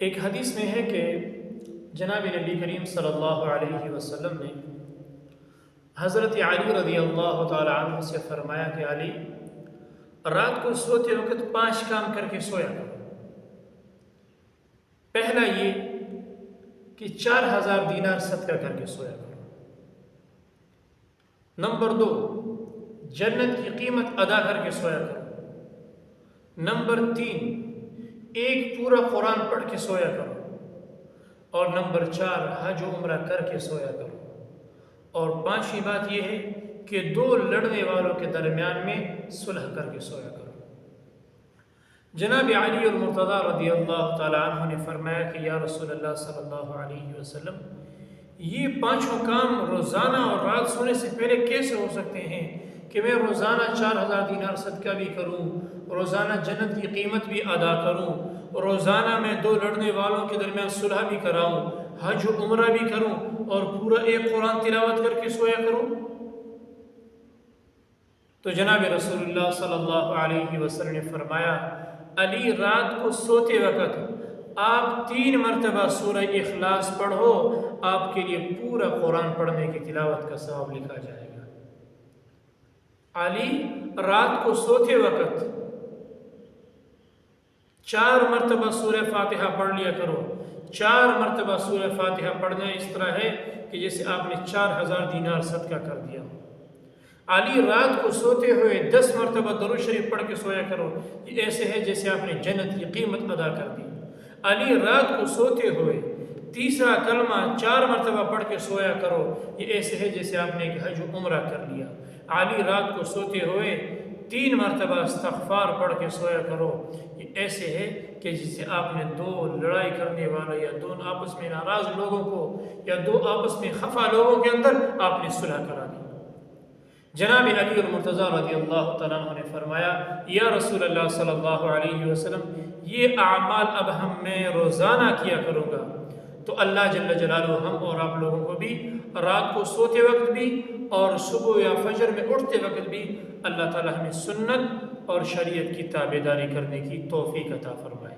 ایک حدیث میں ہے کہ جناب نبی کریم صلی اللہ علیہ وسلم نے حضرت علی رضی اللہ تعالی عنہ سے فرمایا کہ علی، رات کو سوتے وقت 5 کام کر کے سویا کرو۔ پہلا یہ کہ 4000 دینار صدقہ کر کے سویا کرو۔ نمبر 2، جنت کی قیمت ادا کر کے سویا کرو۔ نمبر 3، ایک پورا قرآن پڑھ کے سویا کرو۔ اور نمبر 4، حج و عمرہ کر کے سویا کرو۔ اور 5ویں بات یہ ہے کہ 2 لڑنے والوں کے درمیان میں صلح کر کے سویا کرو۔ جناب علی المرتضیٰ رضی اللہ تعالیٰ عنہ نے فرمایا کہ یا رسول اللہ صلی اللہ علیہ وسلم، یہ 5 کام روزانہ اور رات سونے سے پہلے کیسے ہو سکتے ہیں کہ میں روزانہ 4000 دینار صدقہ بھی کروں، روزانہ جنت کی قیمت بھی ادا کروں، روزانہ میں 2 لڑنے والوں کے درمیان صلح بھی کراؤں، حج و عمرہ بھی کروں، اور پورا ایک قرآن تلاوت کر کے سویا کروں؟ تو جناب رسول اللہ صلی اللہ علیہ وسلم نے فرمایا، علی، رات کو سوتے وقت آپ 3 مرتبہ سورہ اخلاص پڑھو، آپ کے لیے پورا قرآن پڑھنے کی تلاوت کا ثواب لکھا جائے گا۔ علی، رات کو سوتے وقت 4 مرتبہ سورہ فاتحہ پڑھ لیا کرو۔ 4 مرتبہ سورہ فاتحہ پڑھنا اس طرح ہے کہ جیسے آپ نے 4000 دینار صدقہ کر دیا۔ علی، رات کو سوتے ہوئے 10 مرتبہ درود شریف پڑھ کے سویا کرو، یہ ایسے ہے جیسے آپ نے جنت کی قیمت ادا کر دی۔ علی، رات کو سوتے ہوئے تیسرا کلمہ 4 مرتبہ پڑھ کے سویا کرو، یہ ایسے ہے جیسے آپ نے ایک حج و عمرہ کر لیا۔ علی، رات کو سوتے ہوئے 3 مرتبہ استغفار پڑھ کے سویا کرو، یہ ایسے ہے کہ جسے آپ نے 2 لڑائی کرنے والے یا 2 آپس میں ناراض لوگوں کو یا 2 آپس میں خفا لوگوں کے اندر آپ نے صلح کرا دی۔ جناب علی المرتضیٰ رضی اللہ تعالیٰ عنہ نے فرمایا، یا رسول اللہ صلی اللہ علیہ وسلم، یہ اعمال اب میں روزانہ کیا کروں گا، تو اللہ جل جلالہ ہم اور آپ لوگوں کو بھی رات کو سوتے وقت بھی اور صبح یا فجر میں اٹھتے وقت بھی اللہ تعالیٰ ہمیں سنت اور شریعت کی تابعداری کرنے کی توفیق عطا فرمائے۔